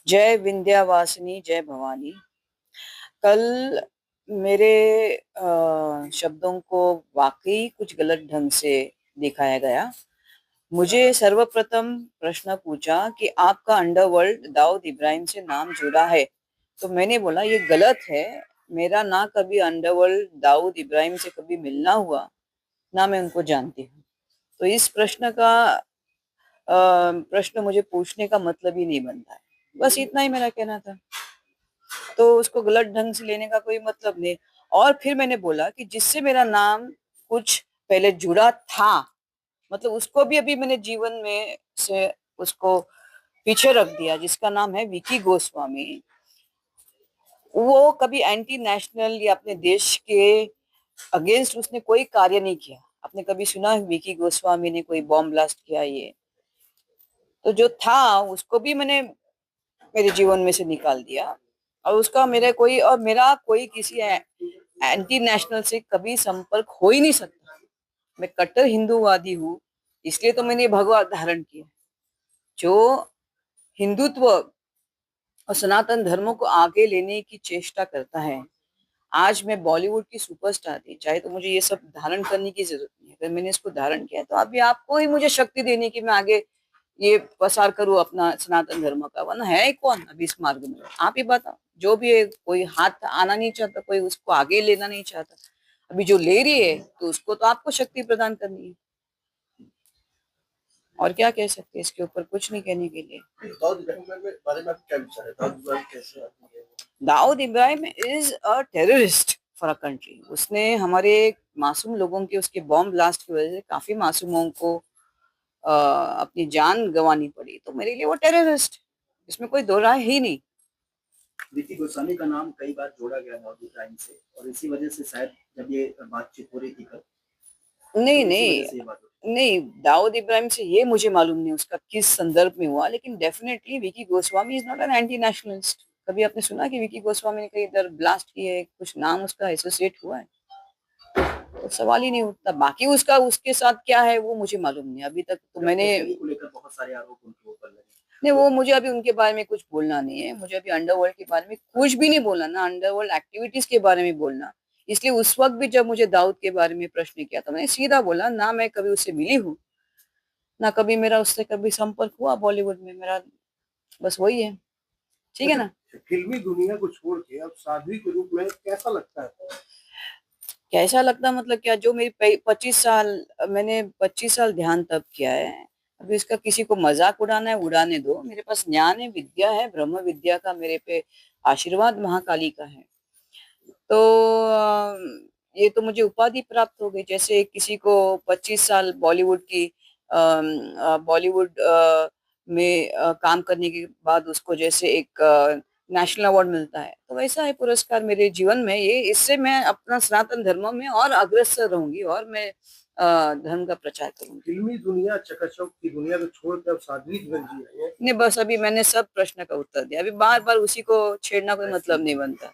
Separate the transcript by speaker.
Speaker 1: जय विंध्यावासिनी जय भवानी। कल मेरे शब्दों को वाकई कुछ गलत ढंग से दिखाया गया। मुझे सर्वप्रथम प्रश्न पूछा कि आपका अंडरवर्ल्ड दाऊद इब्राहिम से नाम जुड़ा है। तो मैंने बोला ये गलत है। मेरा ना कभी अंडरवर्ल्ड दाऊद इब्राहिम से कभी मिलना हुआ, ना मैं उनको जानती हूँ। तो इस प्रश्न मुझे पूछने का मतलब ही नहीं बनता है। बस इतना ही मेरा कहना था। तो उसको गलत ढंग से लेने का कोई मतलब नहीं। और फिर मैंने बोला कि जिससे मेरा नाम कुछ पहले जुड़ा था, मतलब उसको भी अभी मैंने जीवन में से उसको पीछे रख दिया, जिसका नाम है विकी गोस्वामी। वो कभी एंटी नेशनल या अपने देश के अगेंस्ट उसने कोई कार्य नहीं किया। आपने कभी सुना विकी गोस्वामी ने कोई बॉम्ब ब्लास्ट किया? ये तो जो था उसको भी मैंने मेरे जीवन में से निकाल दिया। और उसका मेरा कोई किसी एंटी नेशनल से कभी संपर्क हो ही नहीं सकता। मैं कट्टर हिंदूवादी हूँ, इसलिए तो मैंने भगवा धारण किया। जो हिंदुत्व और सनातन धर्मों को आगे लेने की चेष्टा करता है। आज मैं बॉलीवुड की सुपरस्टार थी, चाहे तो मुझे ये सब धारण करने की जरूरत नहीं है। अगर मैंने इसको धारण किया तो अभी आपको ही मुझे शक्ति देने की मैं आगे ये प्रसार करूं अपना सनातन धर्म का। वरना है कौन अभी इस मार्ग में? आप ही बताओ। जो भी है, कोई हाथ आना नहीं चाहता, कोई उसको आगे लेना नहीं चाहता। अभी जो ले रही है तो उसको तो आपको शक्ति प्रदान करनी है। और क्या कह सकते हैं इसके ऊपर? कुछ नहीं कहने के लिए। दाऊद इब्राहिम के बारे में आपका क्या विचार है? दाऊद इब्राहिम कैसे आदमी है? Dawood Ibrahim is a terrorist for a country. उसने हमारे मासूम लोगों के, उसके बॉम्ब ब्लास्ट की वजह से काफी मासूमों को अपनी जान गंवानी पड़ी। तो मेरे लिए वो टेररिस्ट, इसमें कोई दो राय ही नहीं। विकी गोस्वामी का नाम कई बार जोड़ा गया दाऊद इब्राहिम से, और इसी वजह से शायद जब ये बातचीत हो रही थी कल, नहीं तो नहीं नहीं, दाऊद इब्राहिम से ये मुझे मालूम नहीं उसका किस संदर्भ में हुआ, लेकिन definitely Vicky Goswami is not an anti nationalist. कभी आपने सुना कि विकी गोस्वामी ने कहीं इधर ब्लास्ट किए, कुछ नाम उसका एसोसिएट हुआ है? तो सवाल ही नहीं उठता। बाकी उसका उसके साथ क्या है वो मुझे मालूम नहीं अभी तक। तो मैंने को लेकर बहुत सारे आरोप उनके ऊपर लगे। नहीं, वो मुझे अभी उनके बारे में कुछ बोलना नहीं है। मुझे अभी अंडरवर्ल्ड के बारे में कुछ भी नहीं बोलना, ना अंडरवर्ल्ड एक्टिविटीज के बारे में बोलना। इसलिए उस वक्त भी जब मुझे दाऊद के बारे में प्रश्न किया तो मैंने सीधा बोला, ना मैं कभी उससे मिली हूँ, ना कभी मेरा उससे कभी संपर्क हुआ बॉलीवुड में। मेरा बस वही है। ठीक है ना? फिल्मी दुनिया को छोड़ के अब साध्वी के रूप में कैसा लगता है? कैसा लगता मतलब क्या? जो मेरी 25 साल, मैंने 25 साल ध्यान तप किया है। अभी इसका किसी को मजाक उड़ाना है, उड़ाने दो। मेरे पास ज्ञान है, विद्या है, ब्रह्म विद्या का मेरे पे आशीर्वाद महाकाली का है। तो ये तो मुझे उपाधि प्राप्त हो गई। जैसे किसी को 25 साल बॉलीवुड में काम करने के बाद उसको जैसे एक नेशनल अवार्ड मिलता है, तो वैसा है पुरस्कार मेरे जीवन में ये। इससे मैं अपना सनातन धर्म में और अग्रसर रहूंगी और मैं धर्म का प्रचार करूंगी। फिल्मी दुनिया, चकाचौंध की दुनिया को छोड़कर अब साध्वी जीवन जी रही है। नहीं, बस अभी मैंने सब प्रश्न का उत्तर दिया। अभी बार बार उसी को छेड़ना कोई मतलब नहीं बनता।